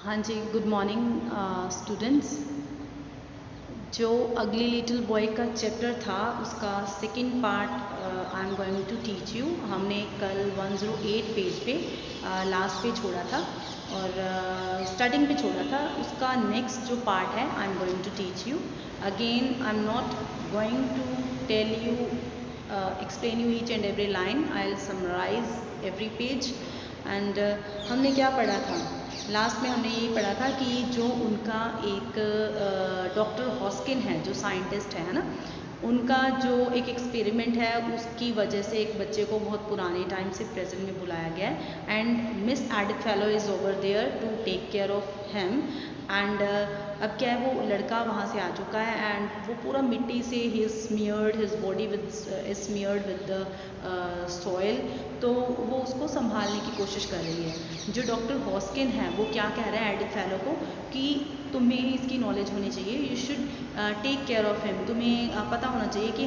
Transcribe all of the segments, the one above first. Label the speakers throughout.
Speaker 1: हाँ जी, good morning students. जो अगली लिटिल बॉय का चैप्टर था उसका second part I am going to teach you. हमने कल 108 पेज पे लास्ट पे छोड़ा था और स्टार्टिंग पे छोड़ा था। उसका नेक्स्ट जो पार्ट है I am going to teach you again. I am not going to tell you explain you each and every line, I will summarise every page. And हमने क्या पढ़ा था लास्ट में? हमने ये पढ़ा था कि जो उनका एक डॉक्टर हॉस्किन है जो साइंटिस्ट है ना, उनका जो एक एक्सपेरिमेंट है उसकी वजह से एक बच्चे को बहुत पुराने टाइम से प्रेजेंट में बुलाया गया है and Miss Edith Fellow is over there to take care of him. And अब क्या है, वो लड़का वहाँ से आ चुका है एंड वो पूरा मिट्टी से ही smeared his body with smeared with the soil, तो वो उसको संभालने की कोशिश कर रही है। जो डॉक्टर हॉस्किन है वो क्या कह रहा है एडिथ फेलो को कि तुम्हें इसकी नॉलेज होनी चाहिए, you should take care of him. तुम्हें पता होना चाहिए कि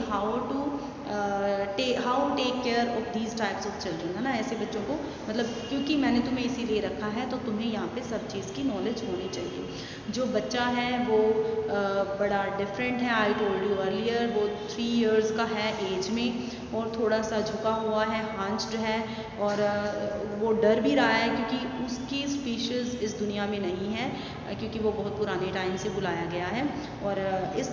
Speaker 1: how take care of these types of children, है ना, ऐसे बच्चों को, मतलब क्योंकि मैंने तुम्हें इसीलिए रखा है तो तुम्हें यहाँ पे सब चीज़ की नॉलेज होनी चाहिए। जो बच्चा है वो बड़ा डिफरेंट है, आई टोल्ड यू अर्लियर, वो 3 इयर्स का है एज में और थोड़ा सा झुका हुआ है, हांस्ड है और वो डर भी रहा है क्योंकि उसकी स्पीशीज़ इस दुनिया में नहीं है, क्योंकि वो बहुत पुराने टाइम से बुलाया गया है। और इस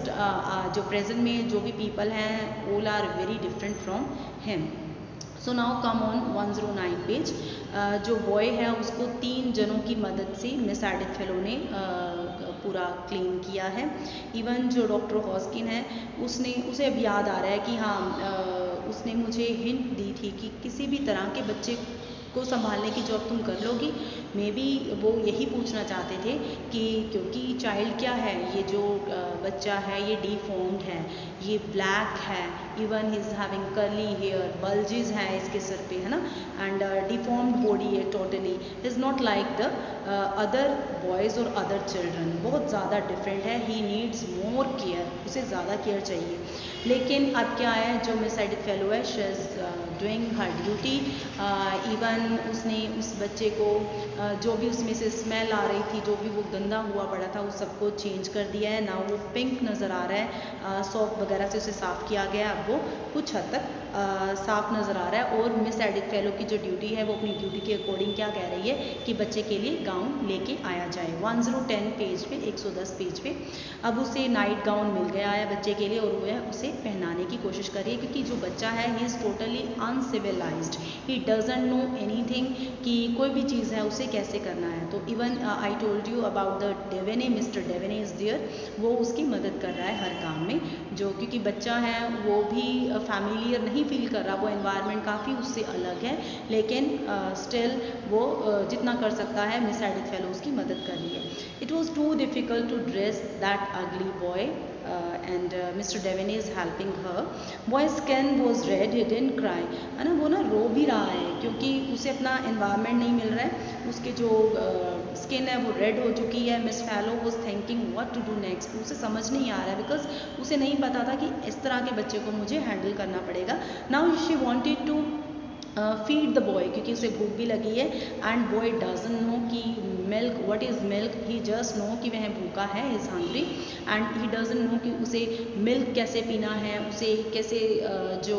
Speaker 1: जो प्रेजेंट में जो भी पीपल हैं all are very different from him. So now come on 109 page. जो बॉय है उसको 3 जनों की मदद से मिस एडिथ फेलो ने पूरा क्लीन किया है। इवन जो डॉक्टर हॉस्किन है उसे अब याद आ रहा है कि हाँ, उसने मुझे हिंट दी थी कि किसी भी तरह के बच्चे को संभालने की जॉब तुम कर लोगी। मे बी वो यही पूछना चाहते थे कि क्योंकि चाइल्ड क्या है, ये जो बच्चा है ये डिफॉर्म्ड है, ये ब्लैक है, even he is having curly hair, bulges हैं इसके सर पे, है ना, एंड डिफॉर्म्ड बॉडी है totally, is not like the other boys और अदर चिल्ड्रन, बहुत ज़्यादा डिफरेंट है, ही नीड्स मोर केयर, उसे ज़्यादा केयर चाहिए। लेकिन अब क्या है, जो मिस एडिथ फेलो है she is doing her duty. Even उसने उस बच्चे को जो भी उसमें से स्मेल आ रही थी, जो भी वो गंदा हुआ पड़ा था, उस सबको चेंज कर दिया है। ना वो पिंक नज़र आ रहा है, सॉप वगैरह से उसे साफ़ किया गया, अब वो कुछ हद तक साफ नज़र आ रहा है। और मिस एडिथ फेलो की जो ड्यूटी है वो अपनी ड्यूटी के अकॉर्डिंग क्या कह रही है कि बच्चे के लिए गाउन लेके आया जाए। 110 पेज पे, 110 पेज पे अब उसे नाइट गाउन मिल गया है बच्चे के लिए और वह उसे पहनाने की कोशिश कर रही है, क्योंकि जो बच्चा है he is totally uncivilised, he doesn't know anything कि कोई भी चीज़ है उसे कैसे करना है। तो even I told you about the Devaney, mister Devaney is there, वो उसकी मदद कर रहा है हर काम में। जो क्योंकि बच्चा है वो भी फैमिलियर नहीं फील कर रहा, वो एनवायरनमेंट काफ़ी उससे अलग है, लेकिन स्टिल वो जितना कर सकता है मिस एडिथ फेलो उसकी मदद कर रही है। It was too difficult to dress that ugly boy and mister Devaney is helping her. Boy skin was red, he didn't cry, है ना, वो ना रो भी रहा है क्योंकि उसे अपना एनवायरनमेंट नहीं मिल रहा है, उसके जो स्किन है वो रेड हो चुकी है। Miss Fellow was thinking what to do next, उसे समझ नहीं आ रहा है बिकॉज उसे नहीं पता था कि इस तरह के बच्चे को मुझे हैंडल करना पड़ेगा। Now she wanted to feed the boy, क्योंकि उसे भूख भी लगी है एंड बॉय डजंट नो कि milk, what is milk, he just know कि वह भूखा है, is hungry, and he doesn't know कि उसे मिल्क कैसे पीना है, उसे कैसे जो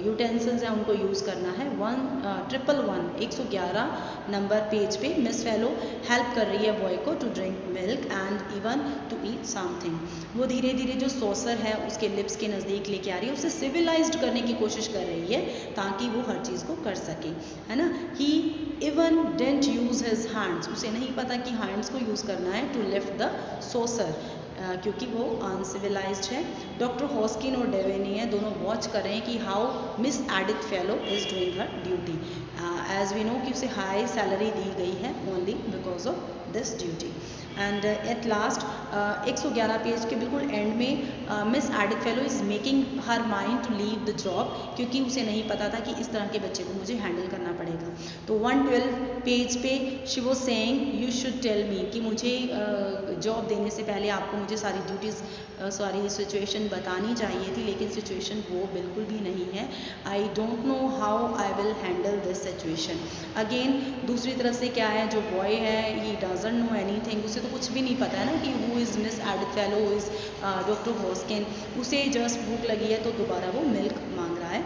Speaker 1: यूटेंसिल्स हैं उनको यूज़ करना है। 111 नंबर पेज पे मिस फेलो हेल्प कर रही है बॉय को to drink milk and even to eat something. वो धीरे धीरे जो सॉसर है उसके लिप्स के नज़दीक लेके आ रही है, उसे सिविलाइज्ड करने की कोशिश कर रही है ताकि वो हर चीज़ को कर सके, है ना। He even didn't use his hands, उसे नहीं पता कि हैंड्स को यूज़ करना है टू लिफ्ट द सॉसर, क्योंकि वो अनसिविलाइज्ड है। डॉक्टर हॉस्किन और डेवेने है दोनों वॉच कर रहे हैं कि how Miss Edith Fellow is doing her duty. As we know कि उसे हाई सैलरी दी गई है only because of this duty. And at last 111 page के बिल्कुल एंड में Miss Edith Fellow is making her mind to leave the job, क्योंकि उसे नहीं पता था कि इस तरह के बच्चे को मुझे हैंडल करना पड़ेगा। तो 112 पेज पे she was saying you should tell me, कि मुझे जॉब देने से पहले आपको मुझे सारी ड्यूटीज़ सारी सिचुएशन बतानी चाहिए थी, लेकिन सिचुएशन वो बिल्कुल भी नहीं है। I don't know how I will handle this situation. Again दूसरी तरफ से क्या है, जो बॉय है ही डजंट नो एनीथिंग, उसे तो कुछ भी नहीं पता है ना कि who is miss Edith Fellow, who is doctor Hoskin. उसे जस्ट भूख लगी है तो दोबारा वो मिल्क मांग रहा है।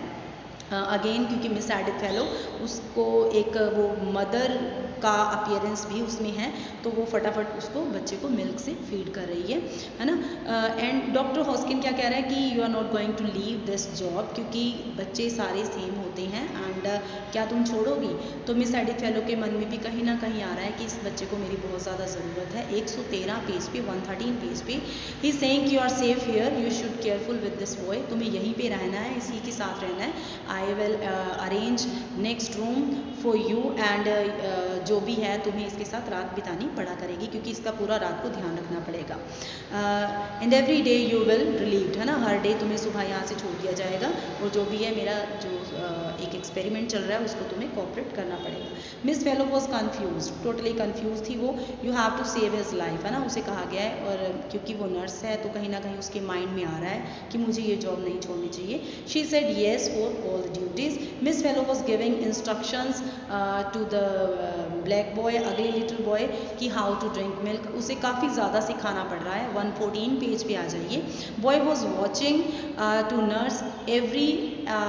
Speaker 1: अगेन क्योंकि मिस एडिथ फेलो उसको एक वो मदर का अपीयरेंस भी उसमें है, तो वो फटाफट उसको बच्चे को मिल्क से फीड कर रही है ना। एंड डॉक्टर हॉस्किन क्या कह रहा है कि you are not going to leave this job, क्योंकि बच्चे सारे सेम होते हैं एंड क्या तुम छोड़ोगी। तो मिस एडिथ फेलो के मन में भी कहीं ना कहीं आ रहा है कि इस बच्चे को मेरी बहुत ज़्यादा ज़रूरत है। 113 पेज पे 113 पेज पे he saying you are safe here, you should careful with this boy, तुम्हें यहीं पे रहना है, इसी के साथ रहना है। I will arrange next room for you and जो भी है तुम्हें इसके साथ रात बितानी पड़ा करेगी, क्योंकि इसका पूरा रात को ध्यान रखना पड़ेगा। And every day you will relieved, है ना, हर डे तुम्हें सुबह यहाँ से छोड़ दिया जाएगा, और जो भी है मेरा जो एक एक्सपेरिमेंट चल रहा है उसको तुम्हें कोऑपरेट करना पड़ेगा। Miss Fellow was confuse, totally confuse थी वो। You have to save his life, है ना, उसे कहा गया है, और क्योंकि वो नर्स है तो कहीं ना कहीं उसके माइंड में आ रहा है कि मुझे ये जॉब नहीं छोड़नी चाहिए। She said yes for all the duties. Miss Fellow was giving instructions to the black boy, अगले लिटिल बॉय, कि हाउ टू ड्रिंक मिल्क। उसे काफ़ी ज़्यादा सिखाना पड़ रहा है। 114 पेज पे आ जाइए। Boy was watching to nurse every,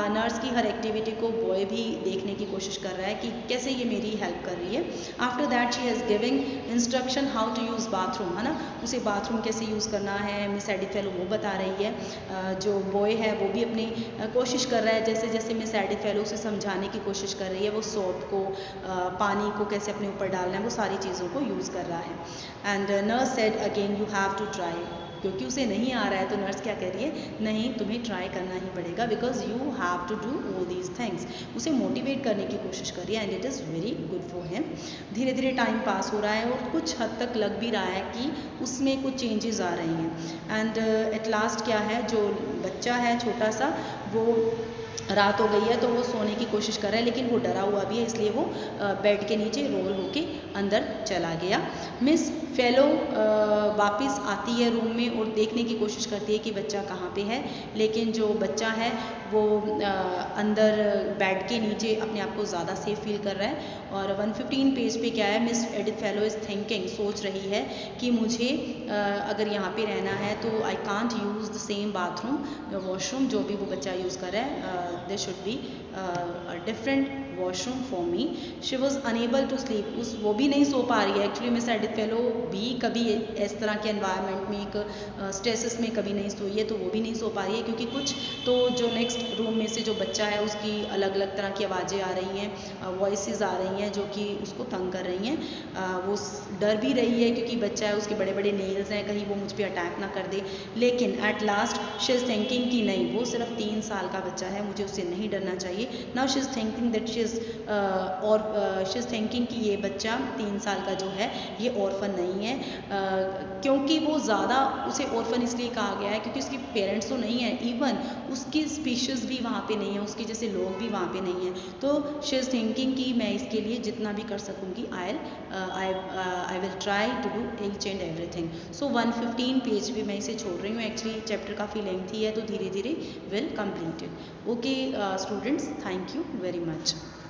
Speaker 1: nurse की हर एक्टिविटी को बॉय भी देखने की कोशिश कर रहा है कि कैसे ये मेरी हेल्प कर रही है। After that she has giving instruction how to use bathroom, है ना, उसे बाथरूम कैसे यूज़ करना है मिस एडिथ फेलो वो बता रही है। जो बॉय है वो भी अपनी कोशिश कर रहा है, जैसे जैसे मिस एडिथ फेलो उसे समझाने की कोशिश कर रही है, वो सोप को पानी को कैसे अपने ऊपर डालना है, वो सारी चीज़ों को यूज़ कर रहा है। And nurse said again you have to try, क्योंकि उसे नहीं आ रहा है तो नर्स क्या कह रही है, नहीं तुम्हें ट्राई करना ही पड़ेगा, because you have to do all these things. उसे मोटिवेट करने की कोशिश कर रही है and it is very good for him. धीरे धीरे टाइम पास हो रहा है और कुछ हद तक लग भी रहा है कि उसमें कुछ चेंजेस आ रही हैं। एंड एट लास्ट क्या है, जो बच्चा है छोटा सा, वो रात हो गई है तो वो सोने की कोशिश कर रहा है, लेकिन वो डरा हुआ भी है, इसलिए वो बेड के नीचे रोल होके अंदर चला गया। मिस फेलो वापस आती है रूम में और देखने की कोशिश करती है कि बच्चा कहाँ पे है, लेकिन जो बच्चा है वो अंदर बेड के नीचे अपने आप को ज़्यादा सेफ फील कर रहा है। और 115 पेज पे क्या है, miss Edith Fellow is thinking, सोच रही है कि मुझे अगर यहाँ पे रहना है तो I can't use the same bathroom, washroom जो भी वो बच्चा यूज़ कर रहा है, there should be a different washroom for me. She was unable to sleep, वो भी नहीं सो पा रही है। एक्चुअली मिस एडिथ फेलो भी कभी इस तरह के एनवायरनमेंट में एक स्ट्रेसेस में कभी नहीं सोई है, तो वो भी नहीं सो पा रही है, क्योंकि कुछ तो जो नेक्स्ट रूम में से जो बच्चा है उसकी अलग अलग तरह की आवाज़ें आ रही हैं, वॉइसेस आ रही हैं जो कि उसको तंग कर रही हैं। वो डर भी रही है क्योंकि बच्चा है, उसके बड़े बड़े नेल्स हैं, कहीं वो मुझ पर अटैक ना कर दे। लेकिन at last she is thinking कि नहीं, वो सिर्फ 3 साल का बच्चा है, मुझे उससे नहीं डरना चाहिए। Now she is thinking that she is she is thinking कि ये बच्चा 3 साल का जो है ये ऑर्फन नहीं है, क्योंकि वो ज़्यादा उसे ऑर्फन इसलिए कहा गया है क्योंकि उसके पेरेंट्स तो नहीं है, इवन उसकी स्पीशीज़ भी वहाँ पे नहीं है, उसके जैसे लोग भी वहाँ पे नहीं हैं। तो शी इज़ थिंकिंग कि मैं इसके लिए जितना भी कर सकूँगी I will try to do each and everything. So 115 page भी मैं इसे छोड़ रही हूँ, एक्चुअली चैप्टर काफ़ी लेंथी है तो धीरे धीरे will complete it. Okay students, thank you very much.